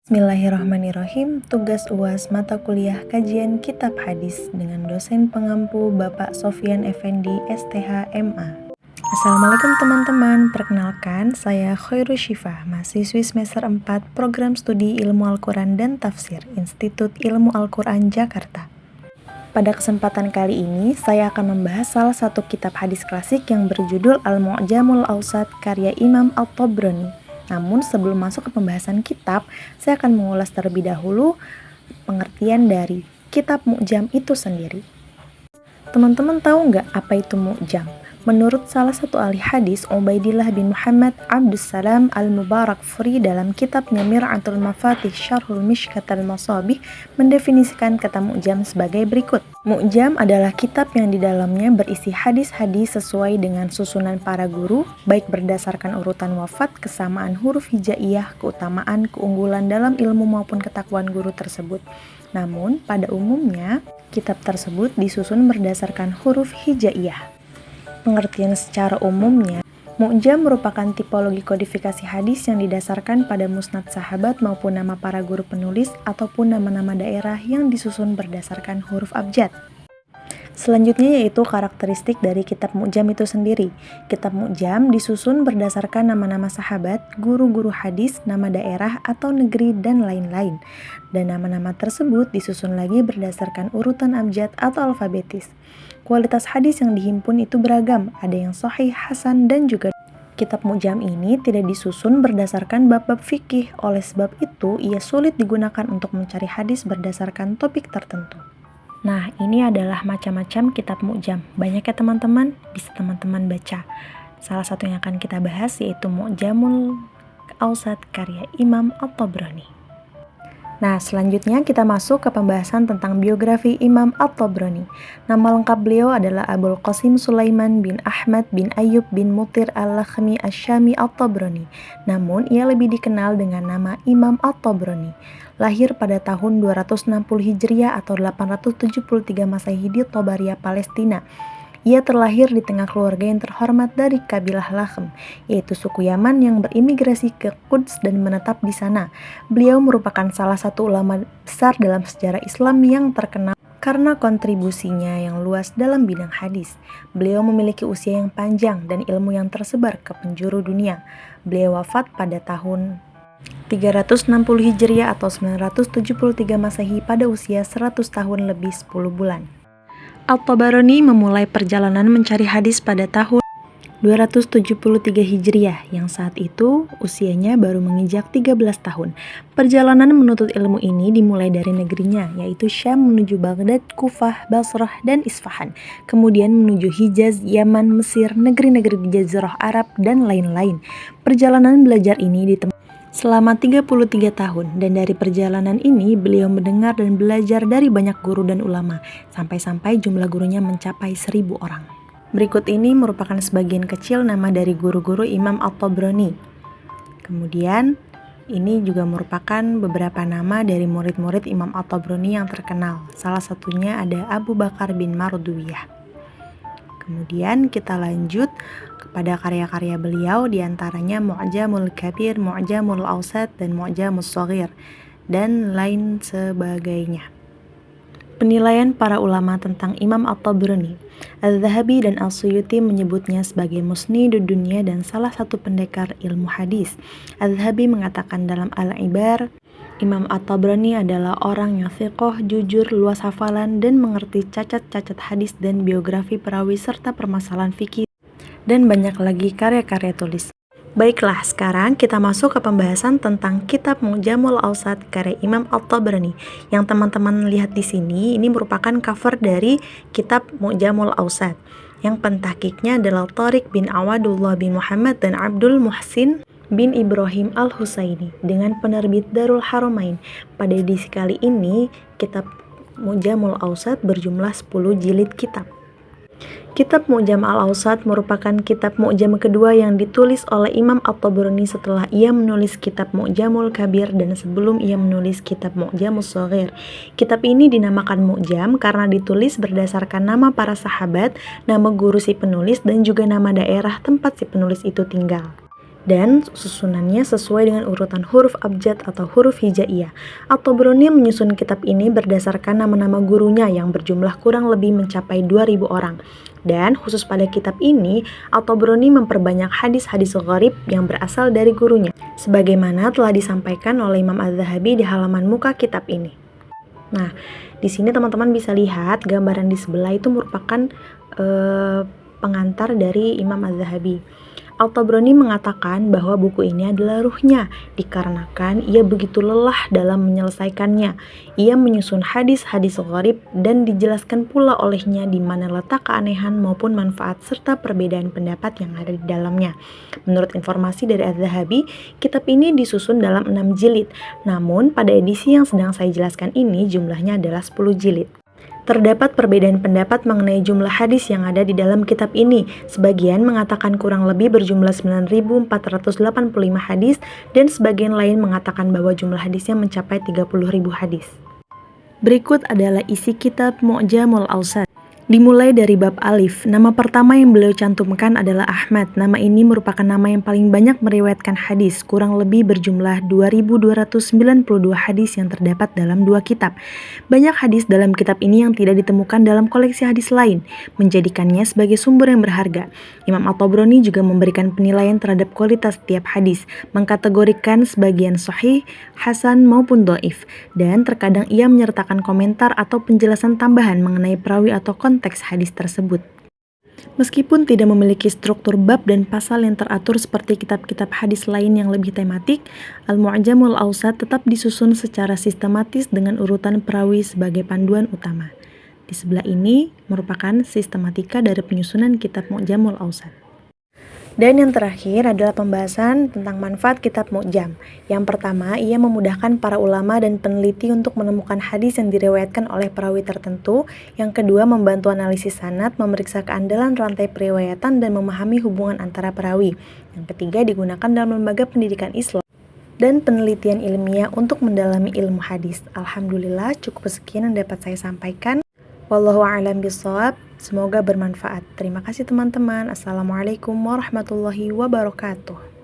Bismillahirrahmanirrahim. Tugas UAS mata kuliah kajian kitab hadis dengan dosen pengampu Bapak Sofyan Effendi, STH, MA. Assalamualaikum teman-teman, perkenalkan saya Khairul Syifa, mahasiswi semester 4 Program Studi Ilmu Al-Quran dan Tafsir, Institut Ilmu Al-Quran Jakarta. Pada kesempatan kali ini, saya akan membahas salah satu kitab hadis klasik yang berjudul Al-Mu'jamul Awsat karya Imam At-Tabrani. Namun sebelum masuk ke pembahasan kitab, saya akan mengulas terlebih dahulu pengertian dari kitab Mu'jam itu sendiri. Teman-teman tahu nggak apa itu Mu'jam? Menurut salah satu ahli hadis, Ubaidillah bin Muhammad Abdussalam Al-Mubarakfuri dalam kitabnya Mir'atul Mafatih Syarhul Mishkat Al-Masabih mendefinisikan kata Mu'jam sebagai berikut. Mu'jam adalah kitab yang di dalamnya berisi hadis-hadis sesuai dengan susunan para guru, baik berdasarkan urutan wafat, kesamaan huruf hijaiyah, keutamaan, keunggulan dalam ilmu maupun ketakwaan guru tersebut. Namun, pada umumnya, kitab tersebut disusun berdasarkan huruf hijaiyah. Pengertian secara umumnya, Mu'jam merupakan tipologi kodifikasi hadis yang didasarkan pada musnad sahabat maupun nama para guru penulis ataupun nama-nama daerah yang disusun berdasarkan huruf abjad. Selanjutnya yaitu karakteristik dari kitab Mu'jam itu sendiri. Kitab Mu'jam disusun berdasarkan nama-nama sahabat, guru-guru hadis, nama daerah atau negeri, dan lain-lain. Dan nama-nama tersebut disusun lagi berdasarkan urutan abjad atau alfabetis. Kualitas hadis yang dihimpun itu beragam, ada yang sahih, hasan, dan juga kitab Mu'jam ini tidak disusun berdasarkan bab-bab fikih. Oleh sebab itu, ia sulit digunakan untuk mencari hadis berdasarkan topik tertentu. Nah, ini adalah macam-macam kitab Mu'jam. Banyak ya teman-teman, bisa teman-teman baca. Salah satu yang akan kita bahas yaitu Mu'jamul Awsat karya Imam At-Tabrani. Nah, selanjutnya kita masuk ke pembahasan tentang biografi Imam At-Tabrani. Nama lengkap beliau adalah Abul Qasim Sulaiman bin Ahmad bin Ayyub bin Mutir Al-Lakhmi Asy-Syami At-Tabrani. Namun, ia lebih dikenal dengan nama Imam At-Tabrani. Lahir pada tahun 260 Hijriah atau 873 Masehi di Tobaria, Palestina. Ia terlahir di tengah keluarga yang terhormat dari kabilah Lakhm, yaitu suku Yaman yang berimigrasi ke Quds dan menetap di sana. Beliau merupakan salah satu ulama besar dalam sejarah Islam yang terkenal karena kontribusinya yang luas dalam bidang hadis. Beliau memiliki usia yang panjang dan ilmu yang tersebar ke penjuru dunia. Beliau wafat pada tahun 360 Hijriah atau 973 Masehi pada usia 100 tahun lebih 10 bulan. At-Tabrani memulai perjalanan mencari hadis pada tahun 273 Hijriah yang saat itu usianya baru menginjak 13 tahun. Perjalanan menuntut ilmu ini dimulai dari negerinya, yaitu Syam menuju Baghdad, Kufah, Basrah, dan Isfahan. Kemudian menuju Hijaz, Yaman, Mesir, negeri-negeri di Jazirah Arab, dan lain-lain. Perjalanan belajar ini ditempuh selama 33 tahun, dan dari perjalanan ini beliau mendengar dan belajar dari banyak guru dan ulama, sampai-sampai jumlah gurunya mencapai 1000 orang. Berikut ini merupakan sebagian kecil nama dari guru-guru Imam At-Tabrani. Kemudian, ini juga merupakan beberapa nama dari murid-murid Imam At-Tabrani yang terkenal. Salah satunya ada Abu Bakar bin Marduwiyah. Kemudian kita lanjut kepada karya-karya beliau, diantaranya Mu'jamul Kabir, Mu'jamul Awsat, dan Mu'jamul Shaghir, dan lain sebagainya. Penilaian para ulama tentang Imam At-Tabrani. Al-Zahabi dan Al-Suyuti menyebutnya sebagai musnidud dunya dan salah satu pendekar ilmu hadis. Al-Zahabi mengatakan dalam Al-Ibar, Imam At-Tabrani adalah orang yang thiqah, jujur, luas hafalan, dan mengerti cacat-cacat hadis dan biografi perawi serta permasalahan fikih, dan banyak lagi karya-karya tulis. Baiklah, sekarang kita masuk ke pembahasan tentang kitab Mu'jamul Awsat karya Imam At-Tabrani. Yang teman-teman lihat di sini, ini merupakan cover dari kitab Mu'jamul Awsat. Yang pentahkiknya adalah Tariq bin Awadullah bin Muhammad dan Abdul Muhsin bin Ibrahim Al-Husaini dengan penerbit Darul Haramain. Pada edisi kali ini, kitab Mu'jamul Awsat berjumlah 10 jilid kitab. Kitab Mu'jam Al-Awsat merupakan kitab Mu'jam kedua yang ditulis oleh Imam At-Tabrani setelah ia menulis kitab Mu'jamul Kabir dan sebelum ia menulis kitab Mu'jamul Shaghir. Kitab ini dinamakan Mu'jam karena ditulis berdasarkan nama para sahabat, nama guru si penulis, dan juga nama daerah tempat si penulis itu tinggal. dan susunannya sesuai dengan urutan huruf abjad atau huruf hijaiyah. At-Tabrani menyusun kitab ini berdasarkan nama-nama gurunya yang berjumlah kurang lebih mencapai 2000 orang. Dan khusus pada kitab ini, At-Tabrani memperbanyak hadis-hadis gharib yang berasal dari gurunya, sebagaimana telah disampaikan oleh Imam Az-Zahabi di halaman muka kitab ini. Nah, di sini teman-teman bisa lihat gambaran di sebelah itu merupakan pengantar dari Imam Az-Zahabi. At-Tabrani mengatakan bahwa buku ini adalah ruhnya, dikarenakan ia begitu lelah dalam menyelesaikannya. Ia menyusun hadis-hadis gharib dan dijelaskan pula olehnya di mana letak keanehan maupun manfaat serta perbedaan pendapat yang ada di dalamnya. Menurut informasi dari Az-Zahabi, kitab ini disusun dalam 6 jilid. Namun, pada edisi yang sedang saya jelaskan ini jumlahnya adalah 10 jilid. Terdapat perbedaan pendapat mengenai jumlah hadis yang ada di dalam kitab ini. Sebagian mengatakan kurang lebih berjumlah 9.485 hadis dan sebagian lain mengatakan bahwa jumlah hadisnya mencapai 30.000 hadis. Berikut adalah isi kitab Mu'jamul Awsat. Dimulai dari bab alif. Nama pertama yang beliau cantumkan adalah Ahmad. Nama ini merupakan nama yang paling banyak meriwayatkan hadis, kurang lebih berjumlah 2.292 hadis yang terdapat dalam 2 kitab. Banyak hadis dalam kitab ini yang tidak ditemukan dalam koleksi hadis lain, menjadikannya sebagai sumber yang berharga. Imam At-Tabrani juga memberikan penilaian terhadap kualitas setiap hadis, mengkategorikan sebagian sahih, hasan maupun dhaif, dan terkadang ia menyertakan komentar atau penjelasan tambahan mengenai perawi atau konteks hadis tersebut. Meskipun tidak memiliki struktur bab dan pasal yang teratur seperti kitab-kitab hadis lain yang lebih tematik, Al-Mu'jamul Awsat tetap disusun secara sistematis dengan urutan perawi sebagai panduan utama. Di sebelah ini merupakan sistematika dari penyusunan kitab Mu'jamul Awsat. Dan yang terakhir adalah pembahasan tentang manfaat kitab Mu'jam. Yang pertama, ia memudahkan para ulama dan peneliti untuk menemukan hadis yang diriwayatkan oleh perawi tertentu. Yang kedua, membantu analisis sanad, memeriksa keandalan rantai periwayatan dan memahami hubungan antara perawi. Yang ketiga, digunakan dalam lembaga pendidikan Islam dan penelitian ilmiah untuk mendalami ilmu hadis. Alhamdulillah, cukup sekian yang dapat saya sampaikan. Wallahu a'lam bishawab. Semoga bermanfaat. Terima kasih teman-teman. Assalamualaikum warahmatullahi wabarakatuh.